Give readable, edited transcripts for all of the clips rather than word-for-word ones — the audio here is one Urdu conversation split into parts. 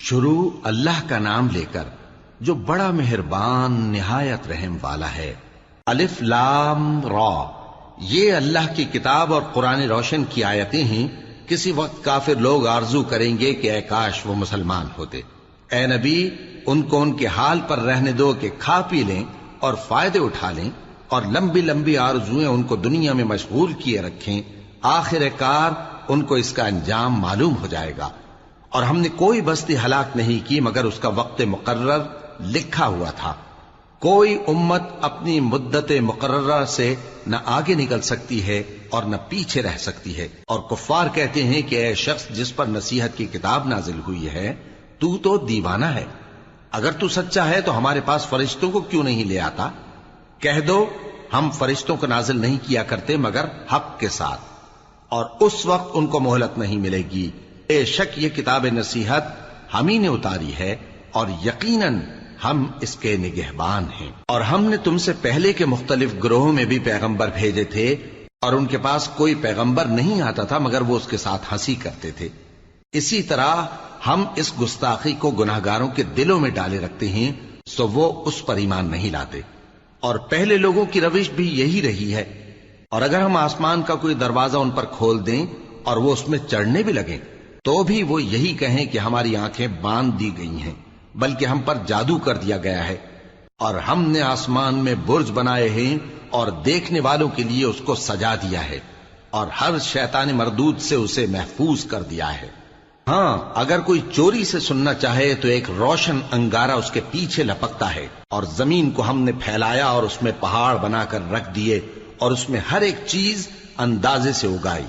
شروع اللہ کا نام لے کر جو بڑا مہربان نہایت رحم والا ہے۔ الف لام را، یہ اللہ کی کتاب اور قرآن روشن کی آیتیں ہیں۔ کسی وقت کافر لوگ آرزو کریں گے کہ اے کاش وہ مسلمان ہوتے۔ اے نبی، ان کو ان کے حال پر رہنے دو کہ کھا پی لیں اور فائدے اٹھا لیں، اور لمبی لمبی آرزویں ان کو دنیا میں مشغول کیے رکھیں۔ آخر کار ان کو اس کا انجام معلوم ہو جائے گا۔ اور ہم نے کوئی بستی ہلاک نہیں کی مگر اس کا وقت مقرر لکھا ہوا تھا۔ کوئی امت اپنی مدت مقررہ سے نہ آگے نکل سکتی ہے اور نہ پیچھے رہ سکتی ہے۔ اور کفار کہتے ہیں کہ اے شخص جس پر نصیحت کی کتاب نازل ہوئی ہے، تو دیوانہ ہے۔ اگر تو سچا ہے تو ہمارے پاس فرشتوں کو کیوں نہیں لے آتا؟ کہہ دو ہم فرشتوں کو نازل نہیں کیا کرتے مگر حق کے ساتھ، اور اس وقت ان کو مہلت نہیں ملے گی۔ بے شک یہ کتاب نصیحت ہم ہی نے اتاری ہے، اور یقیناً ہم اس کے نگہبان ہیں۔ اور ہم نے تم سے پہلے کے مختلف گروہوں میں بھی پیغمبر بھیجے تھے، اور ان کے پاس کوئی پیغمبر نہیں آتا تھا مگر وہ اس کے ساتھ ہنسی کرتے تھے۔ اسی طرح ہم اس گستاخی کو گناہگاروں کے دلوں میں ڈالے رکھتے ہیں، سو وہ اس پر ایمان نہیں لاتے۔ اور پہلے لوگوں کی روش بھی یہی رہی ہے۔ اور اگر ہم آسمان کا کوئی دروازہ ان پر کھول دیں اور وہ اس میں چڑھنے بھی لگیں تو بھی وہ یہی کہیں کہ ہماری آنکھیں باندھ دی گئی ہیں، بلکہ ہم پر جادو کر دیا گیا ہے۔ اور ہم نے آسمان میں برج بنائے ہیں اور دیکھنے والوں کے لیے اس کو سجا دیا ہے، اور ہر شیطان مردود سے اسے محفوظ کر دیا ہے۔ ہاں، اگر کوئی چوری سے سننا چاہے تو ایک روشن انگارہ اس کے پیچھے لپکتا ہے، اور زمین کو ہم نے پھیلایا اور اس میں پہاڑ بنا کر رکھ دیے، اور اس میں ہر ایک چیز اندازے سے اگائی۔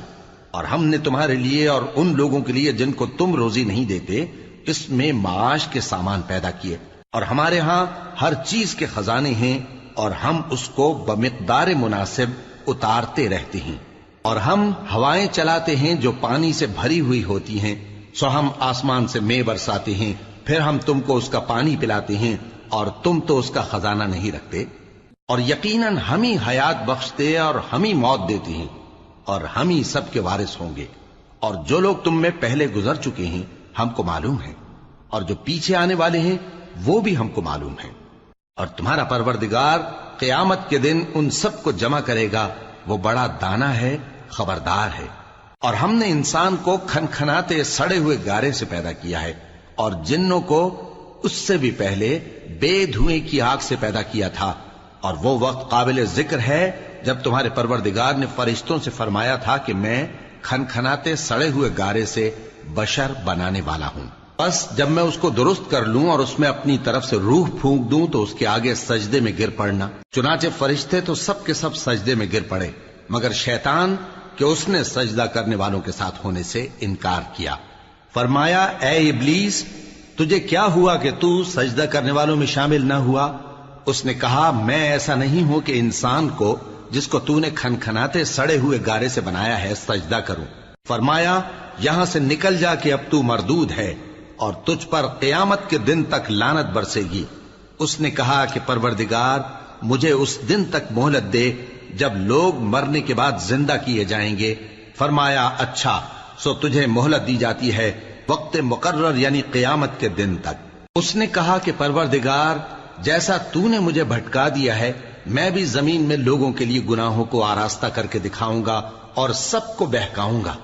اور ہم نے تمہارے لیے اور ان لوگوں کے لیے جن کو تم روزی نہیں دیتے اس میں معاش کے سامان پیدا کیے، اور ہمارے ہاں ہر چیز کے خزانے ہیں، اور ہم اس کو بمقدار مناسب اتارتے رہتے ہیں۔ اور ہم ہوائیں چلاتے ہیں جو پانی سے بھری ہوئی ہوتی ہیں، سو ہم آسمان سے مے برساتے ہیں، پھر ہم تم کو اس کا پانی پلاتے ہیں، اور تم تو اس کا خزانہ نہیں رکھتے۔ اور یقیناً ہم ہی حیات بخشتے اور ہم ہی موت دیتے ہیں، اور ہم ہی سب کے وارث ہوں گے۔ اور جو لوگ تم میں پہلے گزر چکے ہیں ہم کو معلوم ہے، اور جو پیچھے آنے والے ہیں وہ بھی ہم کو معلوم ہے۔ اور تمہارا پروردگار قیامت کے دن ان سب کو جمع کرے گا، وہ بڑا دانا ہے، خبردار ہے۔ اور ہم نے انسان کو کھنکھناتے سڑے ہوئے گارے سے پیدا کیا ہے، اور جنوں کو اس سے بھی پہلے بے دھوئیں کی آگ سے پیدا کیا تھا۔ اور وہ وقت قابل ذکر ہے جب تمہارے پروردگار نے فرشتوں سے فرمایا تھا کہ میں کھنکھناتے سڑے ہوئے گارے سے بشر بنانے والا ہوں، بس جب میں اس کو درست کر لوں اور اس میں اپنی طرف سے روح پھونک دوں تو اس کے آگے سجدے میں گر پڑنا۔ چنانچہ فرشتے تو سب کے سب سجدے میں گر پڑے مگر شیطان کہ اس نے سجدہ کرنے والوں کے ساتھ ہونے سے انکار کیا۔ فرمایا اے ابلیس، تجھے کیا ہوا کہ تو سجدہ کرنے والوں میں شامل نہ ہوا؟ اس نے کہا میں ایسا نہیں ہوں کہ انسان کو جس کو تو نے کھنکھناتے سڑے ہوئے گارے سے بنایا ہے سجدہ کروں۔ فرمایا یہاں سے نکل جا کہ اب تو مردود ہے، اور تجھ پر قیامت کے دن تک لعنت برسے گی۔ اس نے کہا کہ پروردگار مجھے اس دن تک مہلت دے جب لوگ مرنے کے بعد زندہ کیے جائیں گے۔ فرمایا اچھا، سو تجھے مہلت دی جاتی ہے وقت مقرر یعنی قیامت کے دن تک۔ اس نے کہا کہ پروردگار جیسا تو نے مجھے بھٹکا دیا ہے میں بھی زمین میں لوگوں کے لیے گناہوں کو آراستہ کر کے دکھاؤں گا اور سب کو بہکاؤں گا۔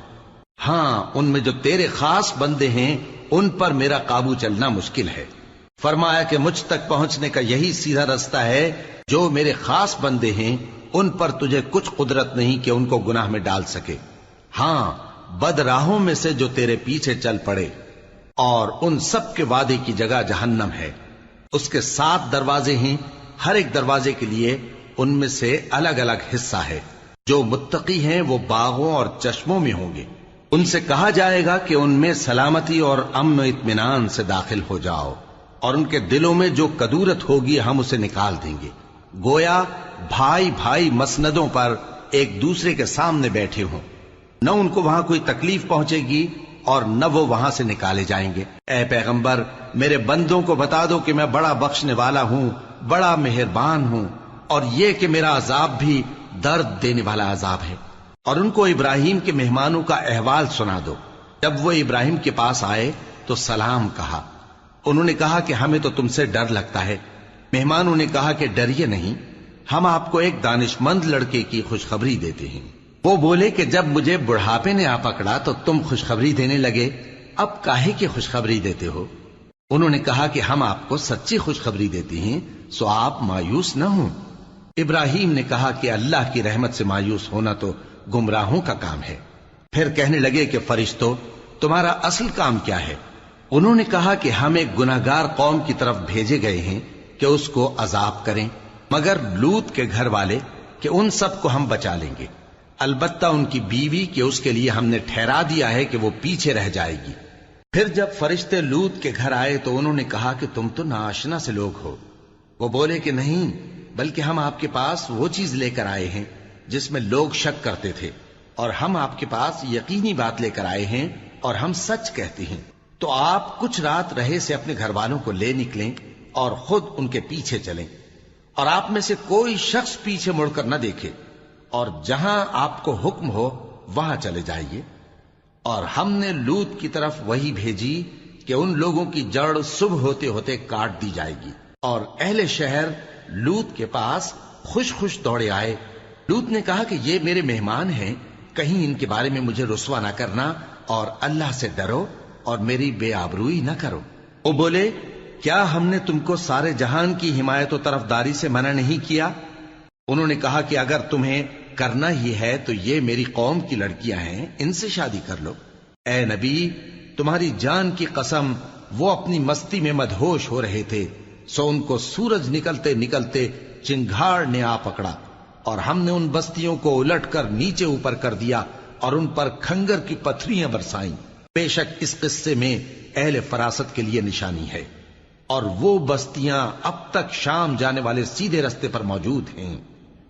ہاں، ان میں جو تیرے خاص بندے ہیں ان پر میرا قابو چلنا مشکل ہے۔ فرمایا کہ مجھ تک پہنچنے کا یہی سیدھا رستہ ہے، جو میرے خاص بندے ہیں ان پر تجھے کچھ قدرت نہیں کہ ان کو گناہ میں ڈال سکے۔ ہاں، بد راہوں میں سے جو تیرے پیچھے چل پڑے، اور ان سب کے وعدے کی جگہ جہنم ہے۔ اس کے 7 دروازے ہیں، ہر ایک دروازے کے لیے ان میں سے الگ الگ حصہ ہے۔ جو متقی ہیں وہ باغوں اور چشموں میں ہوں گے۔ ان سے کہا جائے گا کہ ان میں سلامتی اور امن و اطمینان سے داخل ہو جاؤ، اور ان کے دلوں میں جو کدورت ہوگی ہم اسے نکال دیں گے، گویا بھائی بھائی مسندوں پر ایک دوسرے کے سامنے بیٹھے ہوں۔ نہ ان کو وہاں کوئی تکلیف پہنچے گی اور نہ وہ وہاں سے نکالے جائیں گے۔ اے پیغمبر میرے بندوں کو بتا دو کہ میں بڑا بخشنے والا ہوں، بڑا مہربان ہوں، اور یہ کہ میرا عذاب بھی درد دینے والا عذاب ہے۔ اور ان کو ابراہیم کے مہمانوں کا احوال سنا دو۔ جب وہ ابراہیم کے پاس آئے تو سلام کہا، انہوں نے کہا کہ ہمیں تو تم سے ڈر لگتا ہے۔ مہمانوں نے کہا کہ ڈریے نہیں، ہم آپ کو ایک دانشمند لڑکے کی خوشخبری دیتے ہیں۔ وہ بولے کہ جب مجھے بڑھاپے نے آ پکڑا تو تم خوشخبری دینے لگے، اب کاہے کی خوشخبری دیتے ہو؟ انہوں نے کہا کہ ہم آپ کو سچی خوشخبری دیتے ہیں، سو آپ مایوس نہ ہوں۔ ابراہیم نے کہا کہ اللہ کی رحمت سے مایوس ہونا تو گمراہوں کا کام ہے۔ پھر کہنے لگے کہ فرشتوں، تمہارا اصل کام کیا ہے؟ انہوں نے کہا کہ ہم ایک گناہگار قوم کی طرف بھیجے گئے ہیں کہ اس کو عذاب کریں، مگر لوط کے گھر والے کہ ان سب کو ہم بچا لیں گے، البتہ ان کی بیوی کہ اس کے لیے ہم نے ٹھہرا دیا ہے کہ وہ پیچھے رہ جائے گی۔ پھر جب فرشتے لوط کے گھر آئے تو انہوں نے کہا کہ تم تو ناآشنا سے لوگ ہو۔ وہ بولے کہ نہیں، بلکہ ہم آپ کے پاس وہ چیز لے کر آئے ہیں جس میں لوگ شک کرتے تھے، اور ہم آپ کے پاس یقینی بات لے کر آئے ہیں اور ہم سچ کہتے ہیں۔ تو آپ کچھ رات رہے سے اپنے گھر والوں کو لے نکلیں اور خود ان کے پیچھے چلیں، اور آپ میں سے کوئی شخص پیچھے مڑ کر نہ دیکھے، اور جہاں آپ کو حکم ہو وہاں چلے جائیے۔ اور ہم نے لوط کی طرف وہی بھیجی کہ ان لوگوں کی جڑ صبح ہوتے ہوتے کاٹ دی جائے گی، اور اہل شہر لوط کے پاس خوش خوش دوڑے آئے۔ لوط نے کہا کہ یہ میرے مہمان ہیں، کہیں ان کے بارے میں مجھے رسوا نہ کرنا، اور اللہ سے ڈرو اور میری بے آبروئی نہ کرو۔ وہ بولے، کیا ہم نے تم کو سارے جہان کی حمایت و طرفداری سے منع نہیں کیا؟ انہوں نے کہا کہ اگر تمہیں کرنا ہی ہے تو یہ میری قوم کی لڑکیاں ہیں، ان سے شادی کر لو۔ اے نبی، تمہاری جان کی قسم، وہ اپنی مستی میں مدہوش ہو رہے تھے، سو ان کو سورج نکلتے نکلتے چنگھاڑ نے آ پکڑا، اور ہم نے ان بستیوں کو الٹ کر نیچے اوپر کر دیا اور ان پر کھنگر کی پتھریاں برسائیں۔ بے شک اس قصے میں اہل فراست کے لیے نشانی ہے، اور وہ بستیاں اب تک شام جانے والے سیدھے رستے پر موجود ہیں۔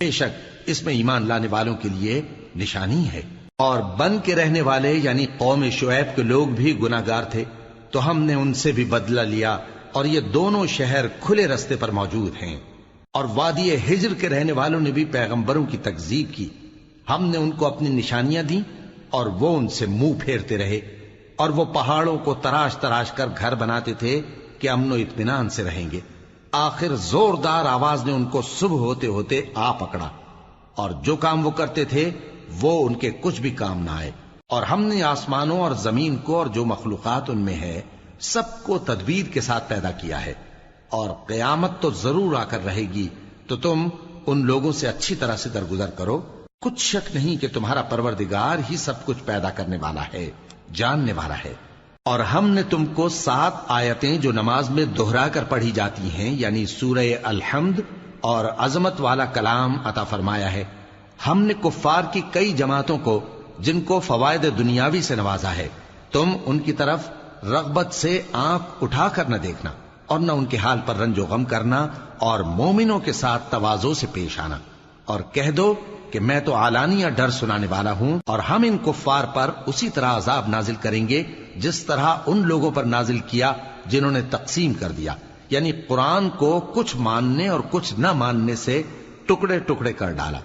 بے شک اس میں ایمان لانے والوں کے لیے نشانی ہے۔ اور بن کے رہنے والے یعنی قوم شعیب کے لوگ بھی گناہگار تھے، تو ہم نے ان سے بھی بدلہ لیا، اور یہ دونوں شہر کھلے رستے پر موجود ہیں۔ اور وادی ہجر کے رہنے والوں نے بھی پیغمبروں کی تکذیب کی، ہم نے ان کو اپنی نشانیاں دیں اور وہ ان سے منہ پھیرتے رہے، اور وہ پہاڑوں کو تراش تراش کر گھر بناتے تھے کہ امن و اطمینان سے رہیں گے۔ آخر زوردار آواز نے ان کو صبح ہوتے ہوتے آ پکڑا، اور جو کام وہ کرتے تھے وہ ان کے کچھ بھی کام نہ آئے۔ اور ہم نے آسمانوں اور زمین کو اور جو مخلوقات ان میں ہے سب کو تدبیر کے ساتھ پیدا کیا ہے، اور قیامت تو ضرور آ کر رہے گی، تو تم ان لوگوں سے اچھی طرح سے درگزر کرو۔ کچھ شک نہیں کہ تمہارا پروردگار ہی سب کچھ پیدا کرنے والا ہے، جاننے والا ہے۔ اور ہم نے تم کو 7 آیتیں جو نماز میں دہرا کر پڑھی جاتی ہیں، یعنی سورہ الحمد اور عظمت والا کلام عطا فرمایا ہے۔ ہم نے کفار کی کئی جماعتوں کو جن کو فوائد دنیاوی سے نوازا ہے، تم ان کی طرف رغبت سے آنکھ اٹھا کر نہ دیکھنا، اور نہ ان کے حال پر رنج و غم کرنا، اور مومنوں کے ساتھ تواضع سے پیش آنا، اور کہہ دو کہ میں تو اعلانیہ ڈر سنانے والا ہوں، اور ہم ان کفار پر اسی طرح عذاب نازل کریں گے جس طرح ان لوگوں پر نازل کیا جنہوں نے تقسیم کر دیا، یعنی قرآن کو کچھ ماننے اور کچھ نہ ماننے سے ٹکڑے ٹکڑے کر ڈالا۔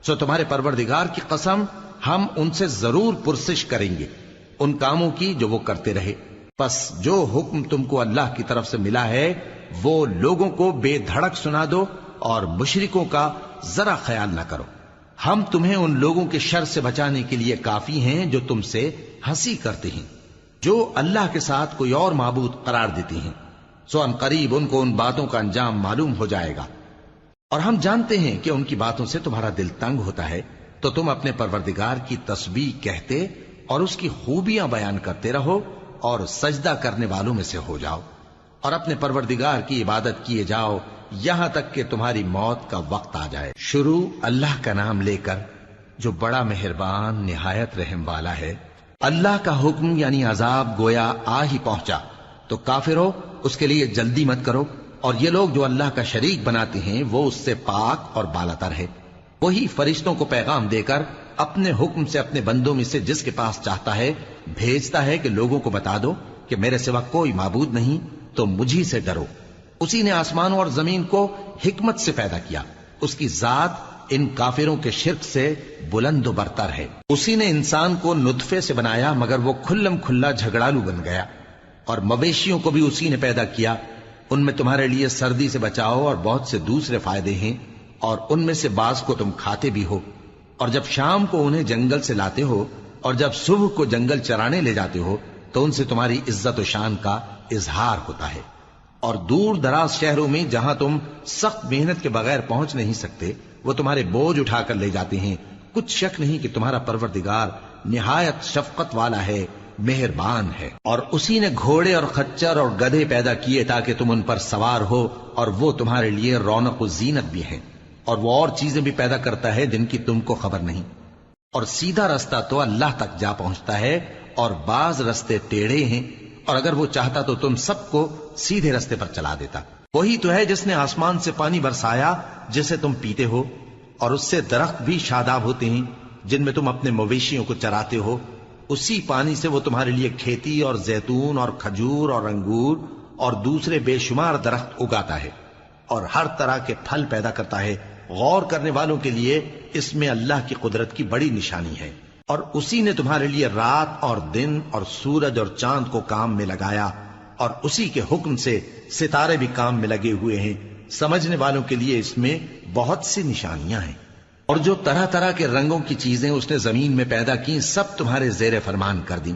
سو تمہارے پروردگار کی قسم، ہم ان سے ضرور پرسش کریں گے ان کاموں کی جو وہ کرتے رہے۔ پس جو حکم تم کو اللہ کی طرف سے ملا ہے وہ لوگوں کو بے دھڑک سنا دو، اور مشرکوں کا ذرا خیال نہ کرو۔ ہم تمہیں ان لوگوں کے شر سے بچانے کے لیے کافی ہیں جو تم سے ہنسی کرتے ہیں، جو اللہ کے ساتھ کوئی اور معبود قرار دیتی ہیں، سو ان قریب ان کو ان باتوں کا انجام معلوم ہو جائے گا۔ اور ہم جانتے ہیں کہ ان کی باتوں سے تمہارا دل تنگ ہوتا ہے، تو تم اپنے پروردگار کی تسبیح کہتے اور اس کی خوبیاں بیان کرتے رہو، اور سجدہ کرنے والوں میں سے ہو جاؤ، اور اپنے پروردگار کی عبادت کیے جاؤ یہاں تک کہ تمہاری موت کا وقت آ جائے۔ شروع اللہ کا نام لے کر جو بڑا مہربان نہایت رحم والا ہے۔ اللہ کا حکم یعنی عذاب گویا آ ہی پہنچا، تو کافروں اس کے لیے جلدی مت کرو، اور یہ لوگ جو اللہ کا شریک بناتے ہیں وہ اس سے پاک اور بالاتر ہے۔ وہی فرشتوں کو پیغام دے کر اپنے حکم سے اپنے بندوں میں سے جس کے پاس چاہتا ہے بھیجتا ہے کہ لوگوں کو بتا دو کہ میرے سوا کوئی معبود نہیں، تو مجھی سے ڈرو۔ اسی نے آسمانوں اور زمین کو حکمت سے پیدا کیا، اس کی ذات ان کافروں کے شرک سے بلند و برتر ہے۔ اسی نے انسان کو نطفے سے بنایا مگر وہ کھلم کھلا جھگڑالو بن گیا، اور مویشیوں کو بھی اسی نے پیدا کیا، ان میں تمہارے لیے سردی سے بچاؤ اور بہت سے دوسرے فائدے ہیں، اور ان میں سے بعض کو تم کھاتے بھی ہو۔ اور جب شام کو انہیں جنگل سے لاتے ہو اور جب صبح کو جنگل چرانے لے جاتے ہو تو ان سے تمہاری عزت و شان کا اظہار ہوتا ہے۔ اور دور دراز شہروں میں جہاں تم سخت محنت کے بغیر پہنچ نہیں سکتے وہ تمہارے بوجھ اٹھا کر لے جاتے ہیں۔ کچھ شک نہیں کہ تمہارا پروردگار نہایت شفقت والا ہے، مہربان ہے۔ اور اسی نے گھوڑے اور خچر اور گدھے پیدا کیے تاکہ تم ان پر سوار ہو، اور وہ تمہارے لیے رونق و زینت بھی ہیں۔ اور وہ اور چیزیں بھی پیدا کرتا ہے جن کی تم کو خبر نہیں۔ اور سیدھا رستہ تو اللہ تک جا پہنچتا ہے، اور بعض رستے ٹیڑھے ہیں، اور اگر وہ چاہتا تو تم سب کو سیدھے رستے پر چلا دیتا۔ وہی تو ہے جس نے آسمان سے پانی برسایا جسے تم پیتے ہو، اور اس سے درخت بھی شاداب ہوتے ہیں جن میں تم اپنے مویشیوں کو چراتے ہو۔ اسی پانی سے وہ تمہارے لیے کھیتی اور زیتون اور کھجور اور انگور اور دوسرے بے شمار درخت اگاتا ہے، اور ہر طرح کے پھل پیدا کرتا ہے۔ غور کرنے والوں کے لیے اس میں اللہ کی قدرت کی بڑی نشانی ہے۔ اور اسی نے تمہارے لیے رات اور دن اور سورج اور چاند کو کام میں لگایا، اور اسی کے حکم سے ستارے بھی کام میں لگے ہوئے ہیں۔ سمجھنے والوں کے لیے اس میں بہت سی نشانیاں ہیں۔ اور جو طرح طرح کے رنگوں کی چیزیں اس نے زمین میں پیدا کی سب تمہارے زیر فرمان کر دیں۔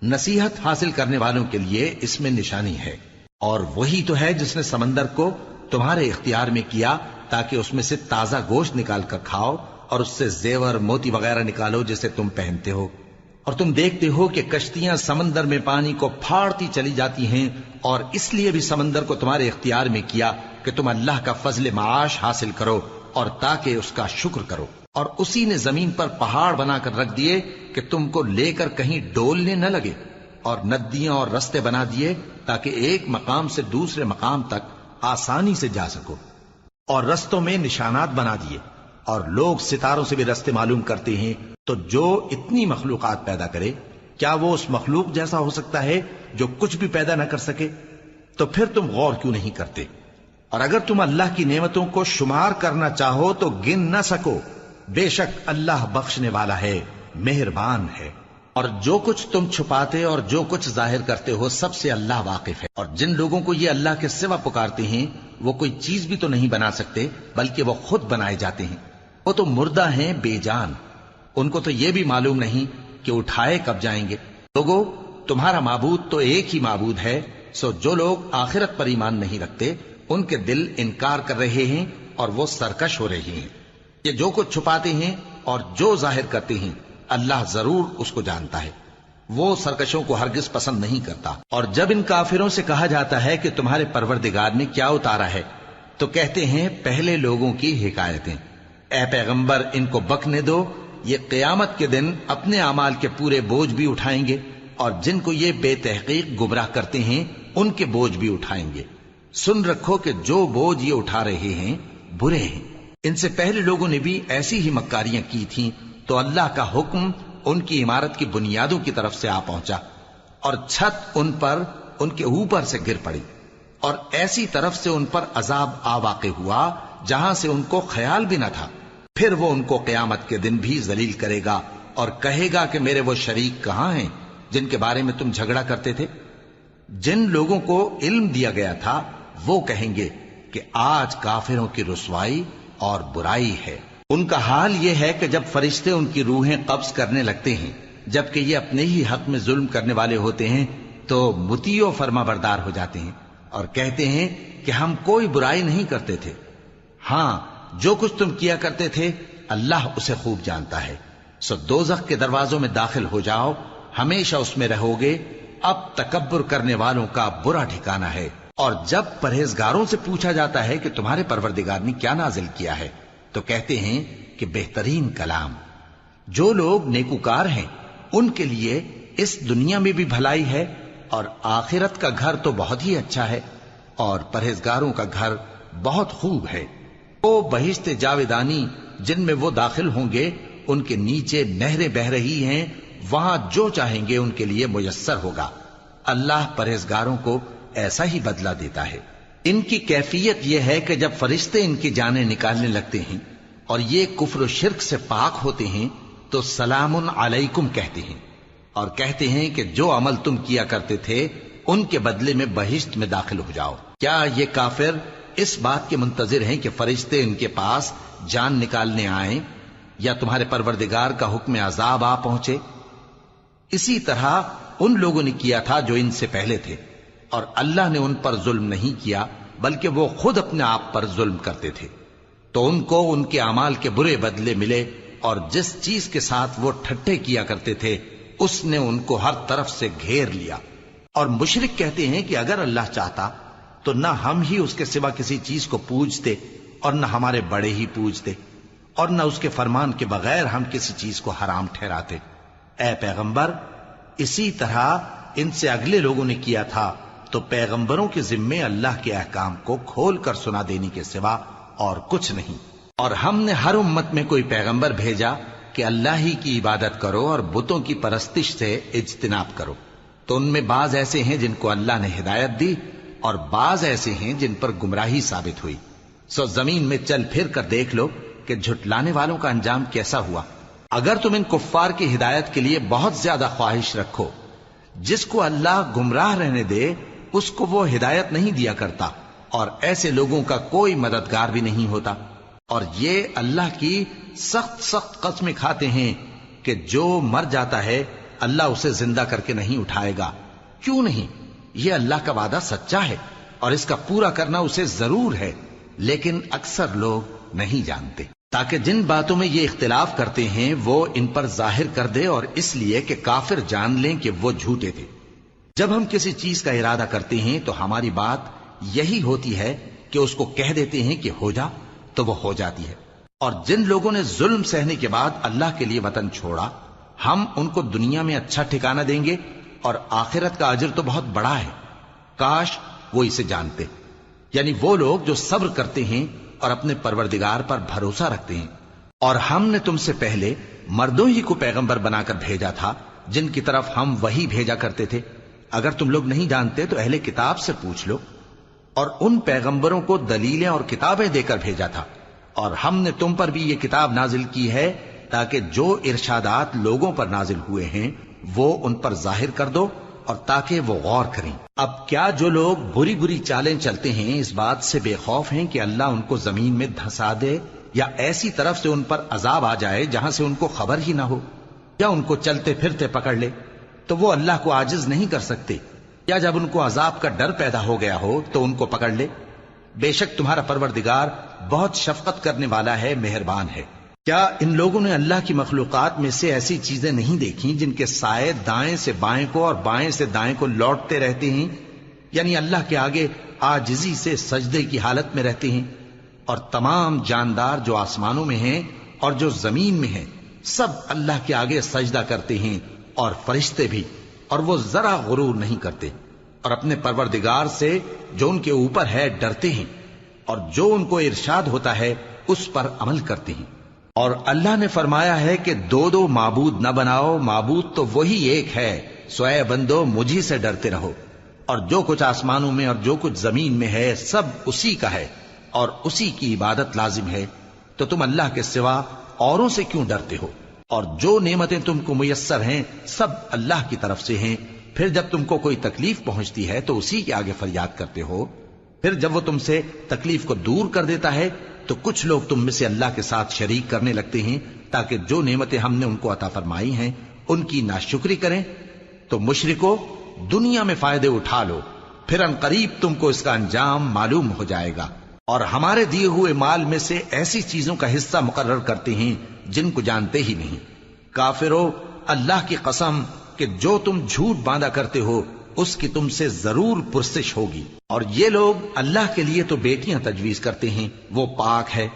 نصیحت حاصل کرنے والوں کے لیے اس میں نشانی ہے۔ اور وہی تو ہے جس نے سمندر کو تمہارے اختیار میں کیا تاکہ اس میں سے تازہ گوشت نکال کر کھاؤ، اور اس سے زیور موتی وغیرہ نکالو جسے تم پہنتے ہو۔ اور تم دیکھتے ہو کہ کشتیاں سمندر میں پانی کو پھاڑتی چلی جاتی ہیں، اور اس لیے بھی سمندر کو تمہارے اختیار میں کیا کہ تم اللہ کا فضل معاش حاصل کرو اور تاکہ اس کا شکر کرو۔ اور اسی نے زمین پر پہاڑ بنا کر رکھ دیے کہ تم کو لے کر کہیں ڈولنے نہ لگے، اور ندیاں اور رستے بنا دیے تاکہ ایک مقام سے دوسرے مقام تک آسانی سے جا سکو، اور رستوں میں نشانات بنا دیے۔ اور لوگ ستاروں سے بھی رستے معلوم کرتے ہیں۔ تو جو اتنی مخلوقات پیدا کرے کیا وہ اس مخلوق جیسا ہو سکتا ہے جو کچھ بھی پیدا نہ کر سکے؟ تو پھر تم غور کیوں نہیں کرتے؟ اور اگر تم اللہ کی نعمتوں کو شمار کرنا چاہو تو گن نہ سکو۔ بے شک اللہ بخشنے والا ہے، مہربان ہے۔ اور جو کچھ تم چھپاتے اور جو کچھ ظاہر کرتے ہو سب سے اللہ واقف ہے۔ اور جن لوگوں کو یہ اللہ کے سوا پکارتے ہیں وہ کوئی چیز بھی تو نہیں بنا سکتے بلکہ وہ خود بنائے جاتے ہیں۔ وہ تو مردہ ہیں بے جان، ان کو تو یہ بھی معلوم نہیں کہ اٹھائے کب جائیں گے۔ لوگو، تمہارا معبود تو ایک ہی معبود ہے، سو جو لوگ آخرت پر ایمان نہیں رکھتے ان کے دل انکار کر رہے ہیں اور وہ سرکش ہو رہے ہیں۔ یہ جو کچھ چھپاتے ہیں اور جو ظاہر کرتے ہیں اللہ ضرور اس کو جانتا ہے۔ وہ سرکشوں کو ہرگز پسند نہیں کرتا۔ اور جب ان کافروں سے کہا جاتا ہے کہ تمہارے پروردگار نے کیا اتارا ہے تو کہتے ہیں پہلے لوگوں کی حکایتیں۔ اے پیغمبر، ان کو بکنے دو، یہ قیامت کے دن اپنے اعمال کے پورے بوجھ بھی اٹھائیں گے، اور جن کو یہ بے تحقیق گمراہ کرتے ہیں ان کے بوجھ بھی اٹھائیں گے۔ سن رکھو کہ جو بوجھ یہ اٹھا رہے ہیں برے ہیں۔ ان سے پہلے لوگوں نے بھی ایسی ہی مکاریاں کی تھیں تو اللہ کا حکم ان کی عمارت کی بنیادوں کی طرف سے آ پہنچا، اور چھت ان پر ان کے اوپر سے گر پڑی، اور ایسی طرف سے ان پر عذاب آ واقع ہوا جہاں سے ان کو خیال بھی نہ تھا۔ پھر وہ ان کو قیامت کے دن بھی ذلیل کرے گا اور کہے گا کہ میرے وہ شریک کہاں ہیں جن کے بارے میں تم جھگڑا کرتے تھے؟ جن لوگوں کو علم دیا گیا تھا وہ کہیں گے کہ آج کافروں کی رسوائی اور برائی ہے۔ ان کا حال یہ ہے کہ جب فرشتے ان کی روحیں قبض کرنے لگتے ہیں جبکہ یہ اپنے ہی حق میں ظلم کرنے والے ہوتے ہیں تو مطیع و فرما بردار ہو جاتے ہیں اور کہتے ہیں کہ ہم کوئی برائی نہیں کرتے تھے۔ ہاں، جو کچھ تم کیا کرتے تھے اللہ اسے خوب جانتا ہے۔ سو دوزخ کے دروازوں میں داخل ہو جاؤ، ہمیشہ اس میں رہو گے۔ اب تکبر کرنے والوں کا برا ٹھکانہ ہے۔ اور جب پرہیزگاروں سے پوچھا جاتا ہے کہ تمہارے پروردگار نے کیا نازل کیا ہے تو کہتے ہیں کہ بہترین کلام۔ جو لوگ نیکوکار ہیں ان کے لیے اس دنیا میں بھی بھلائی ہے اور آخرت کا گھر تو بہت ہی اچھا ہے، اور پرہیزگاروں کا گھر بہت خوب ہے۔ وہ بہشت جاویدانی جن میں وہ داخل ہوں گے، ان کے نیچے نہریں بہہ رہی ہیں، وہاں جو چاہیں گے ان کے لیے میسر ہوگا۔ اللہ پرہیزگاروں کو ایسا ہی بدلہ دیتا ہے۔ ان کی کیفیت یہ ہے کہ جب فرشتے ان کی جانیں نکالنے لگتے ہیں اور یہ کفر و شرک سے پاک ہوتے ہیں تو سلام علیکم کہتے ہیں، اور کہتے ہیں کہ جو عمل تم کیا کرتے تھے ان کے بدلے میں بہشت میں داخل ہو جاؤ۔ کیا یہ کافر اس بات کے منتظر ہیں کہ فرشتے ان کے پاس جان نکالنے آئیں یا تمہارے پروردگار کا حکم عذاب آ پہنچے؟ اسی طرح ان لوگوں نے کیا تھا جو ان سے پہلے تھے، اور اللہ نے ان پر ظلم نہیں کیا بلکہ وہ خود اپنے آپ پر ظلم کرتے تھے۔ تو ان کو ان کے اعمال کے برے بدلے ملے، اور جس چیز کے ساتھ وہ ٹھٹھے کیا کرتے تھے اس نے ان کو ہر طرف سے گھیر لیا۔ اور مشرک کہتے ہیں کہ اگر اللہ چاہتا تو نہ ہم ہی اس کے سوا کسی چیز کو پوجتے اور نہ ہمارے بڑے ہی پوجتے، اور نہ اس کے فرمان کے بغیر ہم کسی چیز کو حرام ٹھہراتے۔ اے پیغمبر، اسی طرح ان سے اگلے لوگوں نے کیا تھا، تو پیغمبروں کے ذمے اللہ کے احکام کو کھول کر سنا دینے کے سوا اور کچھ نہیں۔ اور ہم نے ہر امت میں کوئی پیغمبر بھیجا کہ اللہ ہی کی عبادت کرو اور بتوں کی پرستش سے اجتناب کرو، تو ان میں بعض ایسے ہیں جن کو اللہ نے ہدایت دی اور بعض ایسے ہیں جن پر گمراہی ثابت ہوئی۔ سو زمین میں چل پھر کر دیکھ لو کہ جھٹلانے والوں کا انجام کیسا ہوا۔ اگر تم ان کفار کی ہدایت کے لیے بہت زیادہ خواہش رکھو، جس کو اللہ گمراہ رہنے دے اس کو وہ ہدایت نہیں دیا کرتا، اور ایسے لوگوں کا کوئی مددگار بھی نہیں ہوتا۔ اور یہ اللہ کی سخت سخت قسمیں کھاتے ہیں کہ جو مر جاتا ہے اللہ اسے زندہ کر کے نہیں اٹھائے گا۔ کیوں نہیں؟ یہ اللہ کا وعدہ سچا ہے اور اس کا پورا کرنا اسے ضرور ہے، لیکن اکثر لوگ نہیں جانتے۔ تاکہ جن باتوں میں یہ اختلاف کرتے ہیں وہ ان پر ظاہر کر دے، اور اس لیے کہ کافر جان لیں کہ وہ جھوٹے تھے۔ جب ہم کسی چیز کا ارادہ کرتے ہیں تو ہماری بات یہی ہوتی ہے کہ اس کو کہہ دیتے ہیں کہ ہو جا، تو وہ ہو جاتی ہے۔ اور جن لوگوں نے ظلم سہنے کے بعد اللہ کے لیے وطن چھوڑا، ہم ان کو دنیا میں اچھا ٹھکانہ دیں گے، اور آخرت کا اجر تو بہت بڑا ہے۔ کاش وہ اسے جانتے، یعنی وہ لوگ جو صبر کرتے ہیں اور اپنے پروردگار پر بھروسہ رکھتے ہیں۔ اور ہم نے تم سے پہلے مردوں ہی کو پیغمبر بنا کر بھیجا تھا جن کی طرف ہم وہی بھیجا کرتے تھے۔ اگر تم لوگ نہیں جانتے تو اہل کتاب سے پوچھ لو۔ اور ان پیغمبروں کو دلیلیں اور کتابیں دے کر بھیجا تھا، اور ہم نے تم پر بھی یہ کتاب نازل کی ہے تاکہ جو ارشادات لوگوں پر نازل ہوئے ہیں وہ ان پر ظاہر کر دو، اور تاکہ وہ غور کریں۔ اب کیا جو لوگ بری بری چالیں چلتے ہیں اس بات سے بے خوف ہیں کہ اللہ ان کو زمین میں دھسا دے، یا ایسی طرف سے ان پر عذاب آ جائے جہاں سے ان کو خبر ہی نہ ہو، یا ان کو چلتے پھرتے پکڑ لے تو وہ اللہ کو عاجز نہیں کر سکتے، یا جب ان کو عذاب کا ڈر پیدا ہو گیا ہو تو ان کو پکڑ لے؟ بے شک تمہارا پروردگار بہت شفقت کرنے والا ہے، مہربان ہے۔ کیا ان لوگوں نے اللہ کی مخلوقات میں سے ایسی چیزیں نہیں دیکھی جن کے سائے دائیں سے بائیں کو اور بائیں سے دائیں کو لوٹتے رہتے ہیں، یعنی اللہ کے آگے عاجزی سے سجدے کی حالت میں رہتے ہیں؟ اور تمام جاندار جو آسمانوں میں ہیں اور جو زمین میں ہیں سب اللہ کے آگے سجدہ کرتے ہیں، اور فرشتے بھی، اور وہ ذرا غرور نہیں کرتے، اور اپنے پروردگار سے جو ان کے اوپر ہے ڈرتے ہیں، اور جو ان کو ارشاد ہوتا ہے اس پر عمل کرتے ہیں۔ اور اللہ نے فرمایا ہے کہ دو دو معبود نہ بناؤ، معبود تو وہی ایک ہے، سو اے بندو مجھی سے ڈرتے رہو۔ اور جو کچھ آسمانوں میں اور جو کچھ زمین میں ہے سب اسی کا ہے، اور اسی کی عبادت لازم ہے، تو تم اللہ کے سوا اوروں سے کیوں ڈرتے ہو؟ اور جو نعمتیں تم کو میسر ہیں سب اللہ کی طرف سے ہیں۔ پھر جب تم کو کوئی تکلیف پہنچتی ہے تو اسی کے آگے فریاد کرتے ہو، پھر جب وہ تم سے تکلیف کو دور کر دیتا ہے تو کچھ لوگ تم میں سے اللہ کے ساتھ شریک کرنے لگتے ہیں تاکہ جو نعمتیں ہم نے ان کو عطا فرمائی ہیں ان کی ناشکری کریں۔ تو مشرکو، دنیا میں فائدے اٹھا لو، پھر ان قریب تم کو اس کا انجام معلوم ہو جائے گا۔ اور ہمارے دیے ہوئے مال میں سے ایسی چیزوں کا حصہ مقرر کرتے ہیں جن کو جانتے ہی نہیں۔ کافرو، اللہ کی قسم کہ جو تم جھوٹ باندھا کرتے ہو اس کی تم سے ضرور پرسش ہوگی۔ اور یہ لوگ اللہ کے لیے تو بیٹیاں تجویز کرتے ہیں، وہ پاک ہے،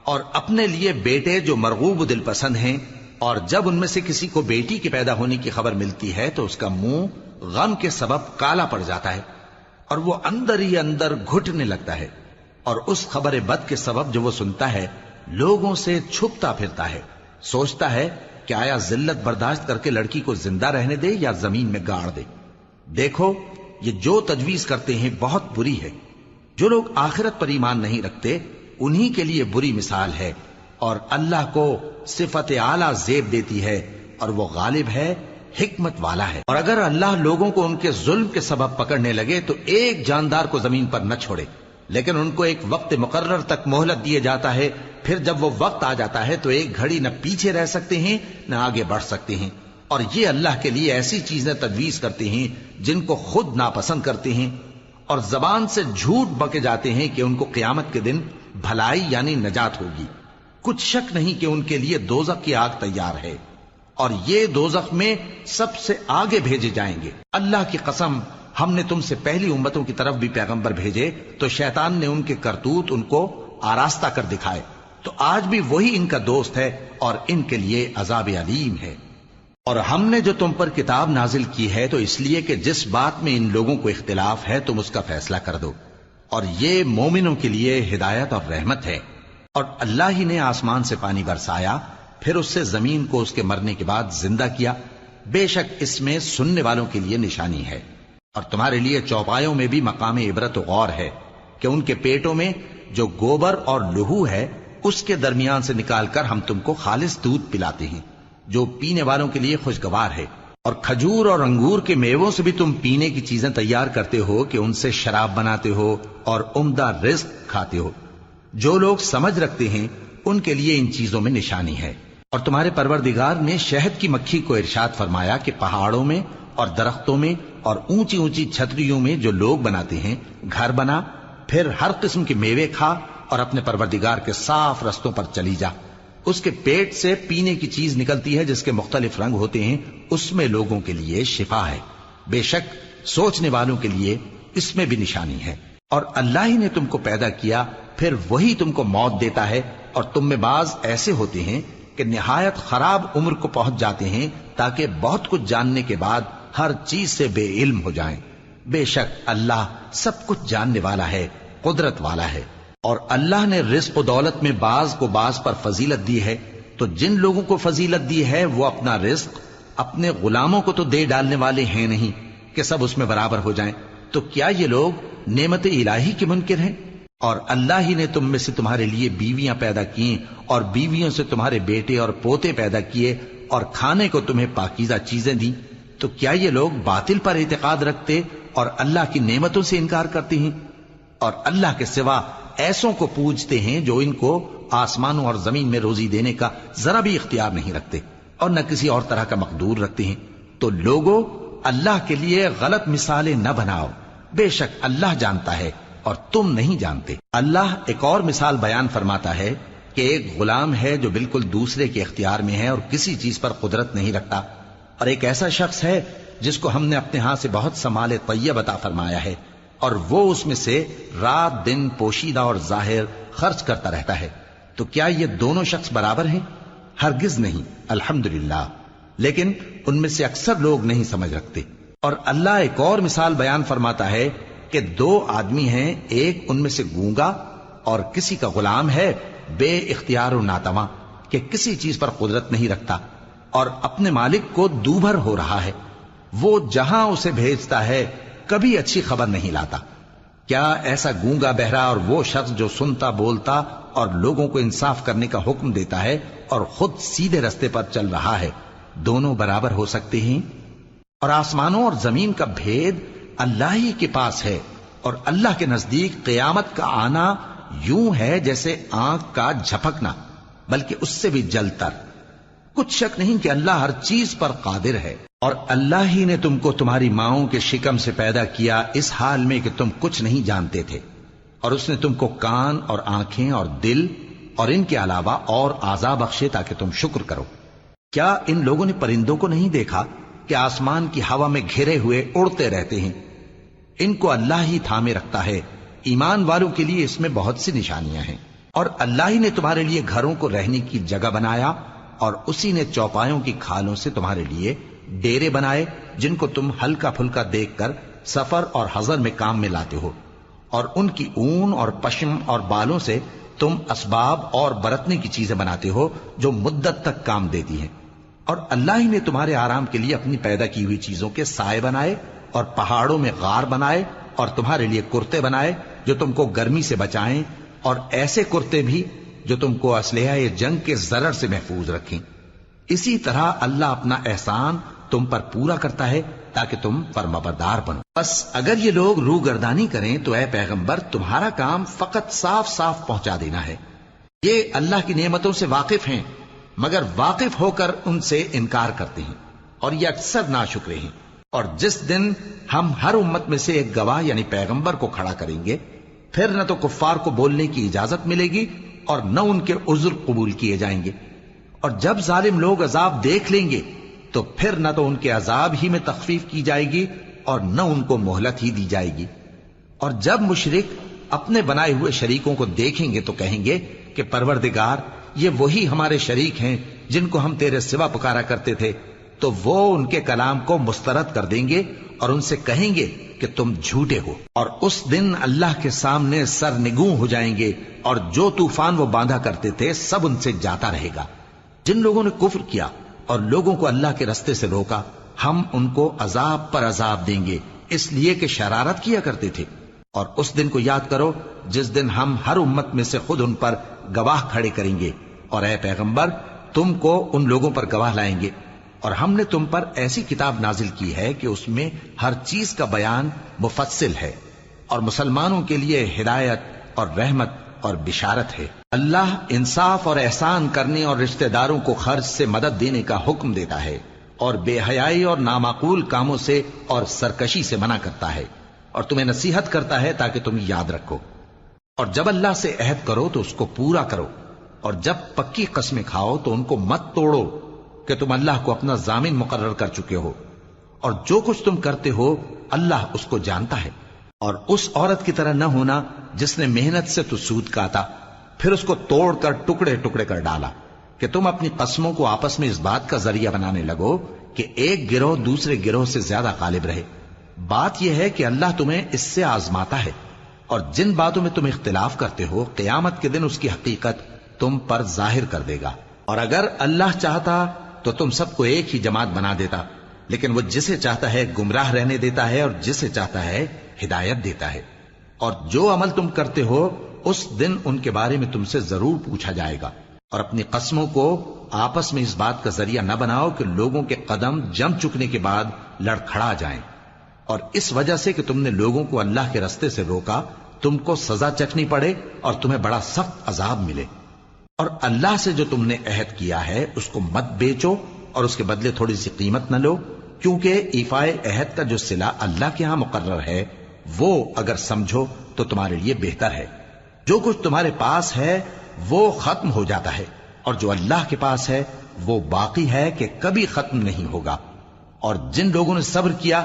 اور اپنے لیے بیٹے جو مرغوب دل پسند ہیں، اور جب ان میں سے کسی کو بیٹی کے پیدا ہونے کی خبر ملتی ہے تو اس کا منہ غم کے سبب کالا پڑ جاتا ہے، اور وہ اندر ہی اندر گھٹنے لگتا ہے، اور اس خبر بد کے سبب جو وہ سنتا ہے لوگوں سے چھپتا پھرتا ہے، سوچتا ہے کہ آیا ذلت برداشت کر کے لڑکی کو زندہ رہنے دے یا زمین میں گاڑ دے۔ دیکھو، یہ جو تجویز کرتے ہیں بہت بری ہے۔ جو لوگ آخرت پر ایمان نہیں رکھتے انہی کے لیے بری مثال ہے، اور اللہ کو صفت اعلیٰ زیب دیتی ہے، اور وہ غالب ہے، حکمت والا ہے۔ اور اگر اللہ لوگوں کو ان کے ظلم کے سبب پکڑنے لگے تو ایک جاندار کو زمین پر نہ چھوڑے، لیکن ان کو ایک وقت مقرر تک مہلت دیے جاتا ہے، پھر جب وہ وقت آ جاتا ہے تو ایک گھڑی نہ پیچھے رہ سکتے ہیں نہ آگے بڑھ سکتے ہیں۔ اور یہ اللہ کے لیے ایسی چیزیں تجویز کرتے ہیں جن کو خود ناپسند کرتے ہیں، اور زبان سے جھوٹ بکے جاتے ہیں کہ ان کو قیامت کے دن بھلائی یعنی نجات ہوگی۔ کچھ شک نہیں کہ ان کے لیے دوزخ کی آگ تیار ہے، اور یہ دوزخ میں سب سے آگے بھیجے جائیں گے۔ اللہ کی قسم، ہم نے تم سے پہلی امتوں کی طرف بھی پیغمبر بھیجے تو شیطان نے ان کے کرتوت ان کو آراستہ کر دکھائے، تو آج بھی وہی ان کا دوست ہے اور ان کے لیے عذاب علیم ہے۔ اور ہم نے جو تم پر کتاب نازل کی ہے تو اس لیے کہ جس بات میں ان لوگوں کو اختلاف ہے تم اس کا فیصلہ کر دو، اور یہ مومنوں کے لیے ہدایت اور رحمت ہے۔ اور اللہ ہی نے آسمان سے پانی برسایا، پھر اس سے زمین کو اس کے مرنے کے بعد زندہ کیا، بے شک اس میں سننے والوں کے لیے نشانی ہے۔ اور تمہارے لیے چوپایوں میں بھی مقام عبرت و غور ہے کہ ان کے پیٹوں میں جو گوبر اور لہو ہے اس کے درمیان سے نکال کر ہم تم کو خالص دودھ پلاتے ہیں جو پینے والوں کے لیے خوشگوار ہے، اور کھجور اور انگور کے میووں سے بھی تم پینے کی چیزیں تیار کرتے ہو کہ ان سے شراب بناتے ہو اور عمدہ رزق کھاتے ہو۔ جو لوگ سمجھ رکھتے ہیں ان کے لیے ان چیزوں میں نشانی ہے۔ اور تمہارے پروردگار نے شہد کی مکھی کو ارشاد فرمایا کہ پہاڑوں میں اور درختوں میں اور اونچی اونچی چھتریوں میں جو لوگ بناتے ہیں گھر بنا، پھر ہر قسم کے میوے کھا اور اپنے پروردگار کے صاف رستوں پر چلی جا۔ اس کے پیٹ سے پینے کی چیز نکلتی ہے جس کے مختلف رنگ ہوتے ہیں، اس میں لوگوں کے لیے شفا ہے، بے شک سوچنے والوں کے لیے اس میں بھی نشانی ہے۔ اور اللہ ہی نے تم کو پیدا کیا، پھر وہی تم کو موت دیتا ہے، اور تم میں بعض ایسے ہوتے ہیں کہ نہایت خراب عمر کو پہنچ جاتے ہیں تاکہ بہت کچھ جاننے کے بعد ہر چیز سے بے علم ہو جائیں۔ بے شک اللہ سب کچھ جاننے والا ہے، قدرت والا ہے۔ اور اللہ نے رزق و دولت میں بعض کو بعض پر فضیلت دی ہے، تو جن لوگوں کو فضیلت دی ہے وہ اپنا رزق اپنے غلاموں کو تو دے ڈالنے والے ہیں نہیں کہ سب اس میں برابر ہو جائیں، تو کیا یہ لوگ نعمت الہی کے منکر ہیں؟ اور اللہ ہی نے تم میں سے تمہارے لیے بیویاں پیدا کی اور بیویوں سے تمہارے بیٹے اور پوتے پیدا کیے اور کھانے کو تمہیں پاکیزہ چیزیں دی، تو کیا یہ لوگ باطل پر اعتقاد رکھتے اور اللہ کی نعمتوں سے انکار کرتے ہیں؟ اور اللہ کے سوا ایسوں کو پوجتے ہیں جو ان کو آسمانوں اور زمین میں روزی دینے کا ذرا بھی اختیار نہیں رکھتے اور نہ کسی اور طرح کا مقدور رکھتے ہیں۔ تو لوگوں، اللہ کے لیے غلط مثالیں نہ بناؤ، بے شک اللہ جانتا ہے اور تم نہیں جانتے۔ اللہ ایک اور مثال بیان فرماتا ہے کہ ایک غلام ہے جو بالکل دوسرے کے اختیار میں ہے اور کسی چیز پر قدرت نہیں رکھتا، اور ایک ایسا شخص ہے جس کو ہم نے اپنے ہاں سے بہت سا مال طیب عطا فرمایا ہے اور وہ اس میں سے رات دن پوشیدہ اور ظاہر خرچ کرتا رہتا ہے، تو کیا یہ دونوں شخص برابر ہیں؟ ہرگز نہیں، الحمدللہ، لیکن ان میں سے اکثر لوگ نہیں سمجھ رکھتے۔ اور اللہ ایک اور مثال بیان فرماتا ہے کہ دو آدمی ہیں، ایک ان میں سے گونگا اور کسی کا غلام ہے بے اختیار و ناتواں کہ کسی چیز پر قدرت نہیں رکھتا اور اپنے مالک کو دوبھر ہو رہا ہے، وہ جہاں اسے بھیجتا ہے کبھی اچھی خبر نہیں لاتا۔ کیا ایسا گونگا بہرا اور وہ شخص جو سنتا بولتا اور لوگوں کو انصاف کرنے کا حکم دیتا ہے اور خود سیدھے رستے پر چل رہا ہے، دونوں برابر ہو سکتے ہیں؟ اور آسمانوں اور زمین کا بھید اللہ ہی کے پاس ہے، اور اللہ کے نزدیک قیامت کا آنا یوں ہے جیسے آنکھ کا جھپکنا، بلکہ اس سے بھی جلتر۔ کچھ شک نہیں کہ اللہ ہر چیز پر قادر ہے۔ اور اللہ ہی نے تم کو تمہاری ماؤں کے شکم سے پیدا کیا اس حال میں کہ تم کچھ نہیں جانتے تھے، اور اس نے تم کو کان اور آنکھیں اور دل اور ان کے علاوہ اور اعضاء بخشے تاکہ تم شکر کرو۔ کیا ان لوگوں نے پرندوں کو نہیں دیکھا کہ آسمان کی ہوا میں گھرے ہوئے اڑتے رہتے ہیں؟ ان کو اللہ ہی تھامے رکھتا ہے۔ ایمان والوں کے لیے اس میں بہت سی نشانیاں ہیں۔ اور اللہ ہی نے تمہارے لیے گھروں کو رہنے کی جگہ بنایا، اور اسی نے چوپایوں کی کھالوں سے تمہارے لیے ڈیرے بنائے جن کو تم ہلکا پھلکا دیکھ کر سفر اور حضر میں کام میں لاتے ہو، اور ان کی اون اور پشم اور بالوں سے تم اسباب اور برتنے کی چیزیں بناتے ہو جو مدت تک کام دیتی ہیں۔ اور اللہ ہی نے تمہارے آرام کے لیے اپنی پیدا کی ہوئی چیزوں کے سائے بنائے اور پہاڑوں میں غار بنائے اور تمہارے لیے کرتے بنائے جو تم کو گرمی سے بچائیں، اور ایسے کرتے بھی جو تم کو اسلحہ جنگ کے ضرر سے محفوظ رکھیں۔ اسی طرح اللہ اپنا احسان تم پر پورا کرتا ہے تاکہ تم فرمانبردار بنو۔ بس اگر یہ لوگ روگردانی کریں تو اے پیغمبر تمہارا کام فقط صاف صاف پہنچا دینا ہے۔ یہ اللہ کی نعمتوں سے واقف ہیں مگر واقف ہو کر ان سے انکار کرتے ہیں اور یہ اکثر ناشکرے ہیں۔ اور جس دن ہم ہر امت میں سے ایک گواہ یعنی پیغمبر کو کھڑا کریں گے پھر نہ تو کفار کو بولنے کی اجازت ملے گی اور نہ ان کے عذر قبول کیے جائیں گے، اور جب ظالم لوگ عذاب دیکھ لیں گے تو پھر نہ تو ان کے عذاب ہی میں تخفیف کی جائے گی اور نہ ان کو مہلت ہی دی جائے گی۔ اور جب مشرک اپنے بنائے ہوئے شریکوں کو دیکھیں گے تو کہیں گے کہ پروردگار یہ وہی ہمارے شریک ہیں جن کو ہم تیرے سوا پکارا کرتے تھے، تو وہ ان کے کلام کو مسترد کر دیں گے اور ان سے کہیں گے کہ تم جھوٹے ہو، اور اس دن اللہ کے سامنے سرنگوں ہو جائیں گے اور جو طوفان وہ باندھا کرتے تھے سب ان سے جاتا رہے گا۔ جن لوگوں نے کفر کیا اور لوگوں کو اللہ کے رستے سے روکا ہم ان کو عذاب پر عذاب دیں گے اس لیے کہ شرارت کیا کرتے تھے۔ اور اس دن کو یاد کرو جس دن ہم ہر امت میں سے خود ان پر گواہ کھڑے کریں گے، اور اے پیغمبر تم کو ان لوگوں پر گواہ لائیں گے، اور ہم نے تم پر ایسی کتاب نازل کی ہے کہ اس میں ہر چیز کا بیان مفصل ہے اور مسلمانوں کے لیے ہدایت اور رحمت اور بشارت ہے۔ اللہ انصاف اور احسان کرنے اور رشتہ داروں کو خرچ سے مدد دینے کا حکم دیتا ہے اور بے حیائی اور نامعقول کاموں سے اور سرکشی سے منع کرتا ہے، اور تمہیں نصیحت کرتا ہے تاکہ تم یاد رکھو۔ اور جب اللہ سے عہد کرو تو اس کو پورا کرو، اور جب پکی قسمیں کھاؤ تو ان کو مت توڑو کہ تم اللہ کو اپنا ضامن مقرر کر چکے ہو، اور جو کچھ تم کرتے ہو اللہ اس کو جانتا ہے۔ اور اس عورت کی طرح نہ ہونا جس نے محنت سے تو سود کاتا پھر اس کو توڑ کر ٹکڑے ٹکڑے کر ڈالا، کہ تم اپنی قسموں کو آپس میں اس بات کا ذریعہ بنانے لگو کہ ایک گروہ دوسرے گروہ سے زیادہ غالب رہے۔ بات یہ ہے کہ اللہ تمہیں اس سے آزماتا ہے، اور جن باتوں میں تم اختلاف کرتے ہو قیامت کے دن اس کی حقیقت تم پر ظاہر کر دے گا۔ اور اگر اللہ چاہتا تو تم سب کو ایک ہی جماعت بنا دیتا، لیکن وہ جسے چاہتا ہے گمراہ رہنے دیتا ہے اور جسے چاہتا ہے ہدایت دیتا ہے۔ اور جو عمل تم کرتے ہو اس دن ان کے بارے میں تم سے ضرور پوچھا جائے گا۔ اور اپنی قسموں کو آپس میں اس بات کا ذریعہ نہ بناؤ کہ لوگوں کے قدم جم چکنے کے بعد لڑکھڑا جائیں، اور اس وجہ سے کہ تم نے لوگوں کو اللہ کے رستے سے روکا تم کو سزا چکھنی پڑے اور تمہیں بڑا سخت عذاب ملے۔ اور اللہ سے جو تم نے عہد کیا ہے اس کو مت بیچو اور اس کے بدلے تھوڑی سی قیمت نہ لو، کیونکہ ایفائے عہد کا جو صلہ اللہ کے ہاں مقرر ہے وہ اگر سمجھو تو تمہارے لیے بہتر ہے۔ جو کچھ تمہارے پاس ہے وہ ختم ہو جاتا ہے، اور جو اللہ کے پاس ہے وہ باقی ہے کہ کبھی ختم نہیں ہوگا۔ اور جن لوگوں نے صبر کیا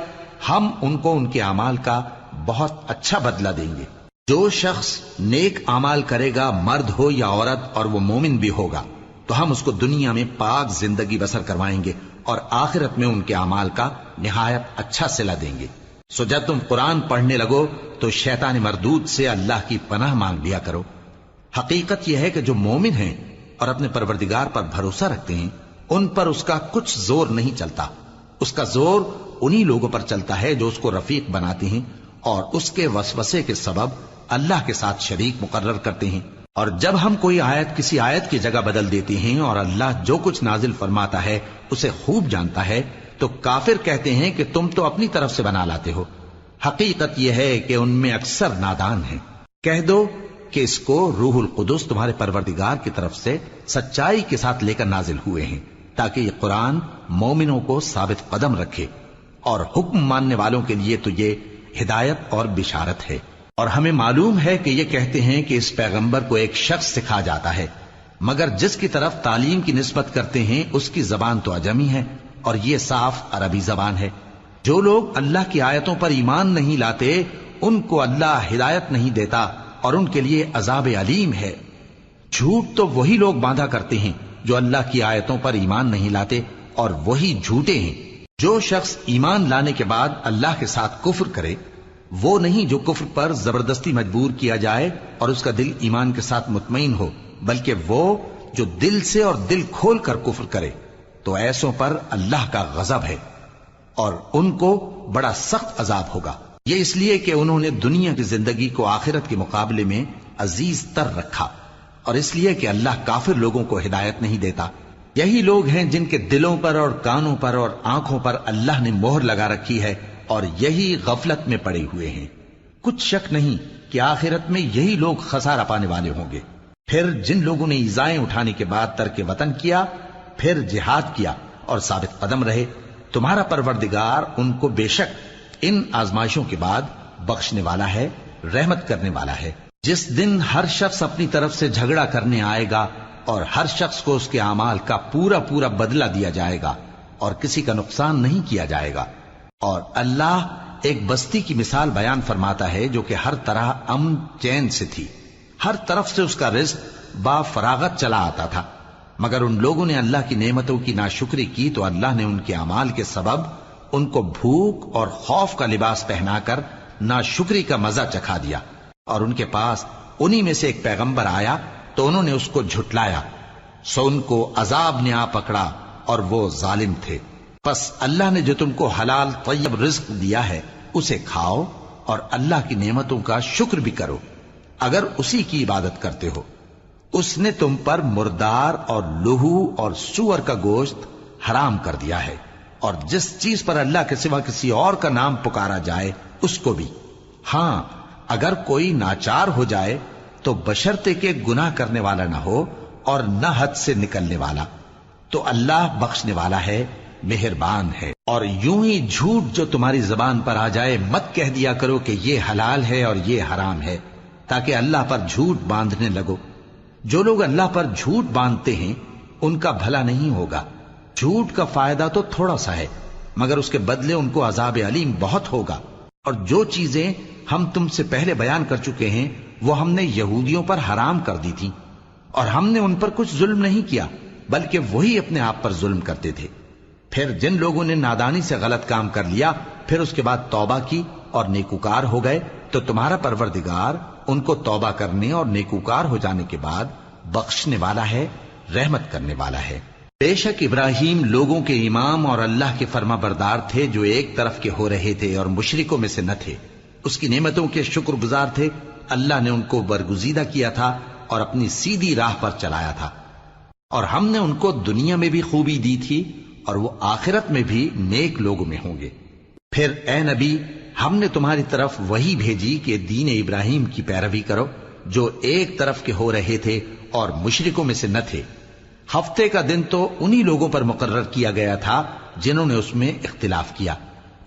ہم ان کو ان کے اعمال کا بہت اچھا بدلہ دیں گے۔ جو شخص نیک اعمال کرے گا مرد ہو یا عورت اور وہ مومن بھی ہوگا تو ہم اس کو دنیا میں پاک زندگی بسر کروائیں گے اور آخرت میں ان کے اعمال کا نہایت اچھا صلہ دیں گے۔ سو جب تم قرآن پڑھنے لگو تو شیطان مردود سے اللہ کی پناہ مانگ لیا کرو۔ حقیقت یہ ہے کہ جو مومن ہیں اور اپنے پروردگار پر بھروسہ رکھتے ہیں ان پر اس کا کچھ زور نہیں چلتا، اس کا زور انہی لوگوں پر چلتا ہے جو اس کو رفیق بناتے ہیں اور اس کے وسوسے کے سبب اللہ کے ساتھ شریک مقرر کرتے ہیں۔ اور جب ہم کوئی آیت کسی آیت کی جگہ بدل دیتے ہیں اور اللہ جو کچھ نازل فرماتا ہے اسے خوب جانتا ہے تو کافر کہتے ہیں کہ تم تو اپنی طرف سے بنا لاتے ہو۔ حقیقت یہ ہے کہ ان میں اکثر نادان ہیں۔ کہہ دو کہ اس کو روح القدس تمہارے پروردگار کی طرف سے سچائی کے ساتھ لے کر نازل ہوئے ہیں تاکہ یہ قرآن مومنوں کو ثابت قدم رکھے، اور حکم ماننے والوں کے لیے تو یہ ہدایت اور بشارت ہے۔ اور ہمیں معلوم ہے کہ یہ کہتے ہیں کہ اس پیغمبر کو ایک شخص سکھا جاتا ہے، مگر جس کی طرف تعلیم کی نسبت کرتے ہیں اس کی زبان تو عجمی ہے اور یہ صاف عربی زبان ہے۔ جو لوگ اللہ کی آیتوں پر ایمان نہیں لاتے ان کو اللہ ہدایت نہیں دیتا اور ان کے لیے عذاب علیم ہے۔ جھوٹ تو وہی لوگ باندھا کرتے ہیں جو اللہ کی آیتوں پر ایمان نہیں لاتے اور وہی جھوٹے ہیں۔ جو شخص ایمان لانے کے بعد اللہ کے ساتھ کفر کرے وہ نہیں جو کفر پر زبردستی مجبور کیا جائے اور اس کا دل ایمان کے ساتھ مطمئن ہو، بلکہ وہ جو دل سے اور دل کھول کر کفر کرے تو ایسوں پر اللہ کا غضب ہے اور ان کو بڑا سخت عذاب ہوگا۔ یہ اس لیے کہ انہوں نے دنیا کی زندگی کو آخرت کے مقابلے میں عزیز تر رکھا، اور اس لیے کہ اللہ کافر لوگوں کو ہدایت نہیں دیتا یہی لوگ ہیں جن کے دلوں پر اور کانوں پر اور آنکھوں پر اللہ نے مہر لگا رکھی ہے اور یہی غفلت میں پڑے ہوئے ہیں۔ کچھ شک نہیں کہ آخرت میں یہی لوگ خسارہ پانے والے ہوں گے۔ پھر جن لوگوں نے ایذائیں اٹھانے کے بعد ترک وطن کیا، پھر جہاد کیا اور ثابت قدم رہے، تمہارا پروردگار ان کو بے شک ان آزمائشوں کے بعد بخشنے والا ہے، رحمت کرنے والا ہے۔ جس دن ہر شخص اپنی طرف سے جھگڑا کرنے آئے گا اور ہر شخص کو اس کے اعمال کا پورا پورا بدلہ دیا جائے گا اور کسی کا نقصان نہیں کیا جائے گا۔ اور اللہ ایک بستی کی مثال بیان فرماتا ہے جو کہ ہر طرح امن چین سے تھی، ہر طرف سے اس کا رزق با فراغت چلا آتا تھا، مگر ان لوگوں نے اللہ کی نعمتوں کی ناشکری کی تو اللہ نے ان کے اعمال کے سبب ان کو بھوک اور خوف کا لباس پہنا کر ناشکری کا مزہ چکھا دیا۔ اور ان کے پاس انہی میں سے ایک پیغمبر آیا تو انہوں نے اس کو جھٹلایا، سو ان کو عذاب نے آ پکڑا اور وہ ظالم تھے۔ پس اللہ نے جو تم کو حلال طیب رزق دیا ہے اسے کھاؤ اور اللہ کی نعمتوں کا شکر بھی کرو اگر اسی کی عبادت کرتے ہو۔ اس نے تم پر مردار اور لہو اور سور کا گوشت حرام کر دیا ہے، اور جس چیز پر اللہ کے سوا کسی اور کا نام پکارا جائے اس کو بھی۔ ہاں اگر کوئی ناچار ہو جائے تو بشرطے کہ گناہ کرنے والا نہ ہو اور نہ حد سے نکلنے والا، تو اللہ بخشنے والا ہے، مہربان ہے۔ اور یوں ہی جھوٹ جو تمہاری زبان پر آ جائے مت کہہ دیا کرو کہ یہ حلال ہے اور یہ حرام ہے، تاکہ اللہ پر جھوٹ باندھنے لگو۔ جو لوگ اللہ پر جھوٹ باندھتے ہیں ان کا بھلا نہیں ہوگا۔ جھوٹ کا فائدہ تو تھوڑا سا ہے، مگر اس کے بدلے ان کو عذاب علیم بہت ہوگا۔ اور جو چیزیں ہم تم سے پہلے بیان کر چکے ہیں وہ ہم نے یہودیوں پر حرام کر دی تھی، اور ہم نے ان پر کچھ ظلم نہیں کیا بلکہ وہی اپنے آپ پر ظلم کرتے تھے۔ پھر جن لوگوں نے نادانی سے غلط کام کر لیا پھر اس کے بعد توبہ کی اور نیکوکار ہو گئے تو تمہارا پروردگار ان کو توبہ کرنے اور نیکوکار ہو جانے کے بعد بخشنے والا ہے، رحمت کرنے والا ہے۔ بے شک ابراہیم لوگوں کے امام اور اللہ کے فرما بردار تھے جو ایک طرف کے ہو رہے تھے اور مشرکوں میں سے نہ تھے۔ اس کی نعمتوں کے شکر گزار تھے، اللہ نے ان کو برگزیدہ کیا تھا اور اپنی سیدھی راہ پر چلایا تھا، اور ہم نے ان کو دنیا میں بھی خوبی دی تھی اور وہ آخرت میں بھی نیک لوگوں میں ہوں گے۔ پھر اے نبی ہم نے تمہاری طرف وہی بھیجی کہ دین ابراہیم کی پیروی کرو جو ایک طرف کے ہو رہے تھے اور مشرکوں میں سے نہ تھے۔ ہفتے کا دن تو انہی لوگوں پر مقرر کیا گیا تھا جنہوں نے اس میں اختلاف کیا،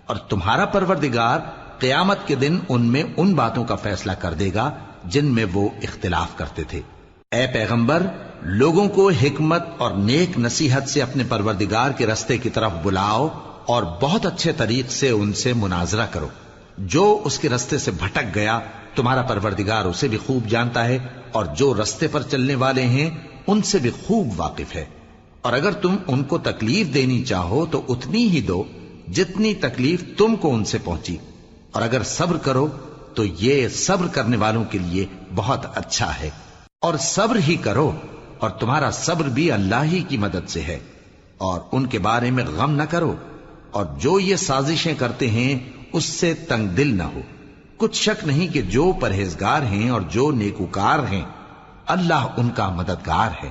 اور تمہارا پروردگار قیامت کے دن ان میں ان باتوں کا فیصلہ کر دے گا جن میں وہ اختلاف کرتے تھے۔ اے پیغمبر لوگوں کو حکمت اور نیک نصیحت سے اپنے پروردگار کے رستے کی طرف بلاؤ اور بہت اچھے طریق سے ان سے مناظرہ کرو۔ جو اس کے رستے سے بھٹک گیا تمہارا پروردگار اسے بھی خوب جانتا ہے، اور جو رستے پر چلنے والے ہیں ان سے بھی خوب واقف ہے۔ اور اگر تم ان کو تکلیف دینی چاہو تو اتنی ہی دو جتنی تکلیف تم کو ان سے پہنچی، اور اگر صبر کرو تو یہ صبر کرنے والوں کے لیے بہت اچھا ہے۔ اور صبر ہی کرو، اور تمہارا صبر بھی اللہ ہی کی مدد سے ہے، اور ان کے بارے میں غم نہ کرو، اور جو یہ سازشیں کرتے ہیں اس سے تنگ دل نہ ہو۔ کچھ شک نہیں کہ جو پرہیزگار ہیں اور جو نیکوکار ہیں اللہ ان کا مددگار ہے۔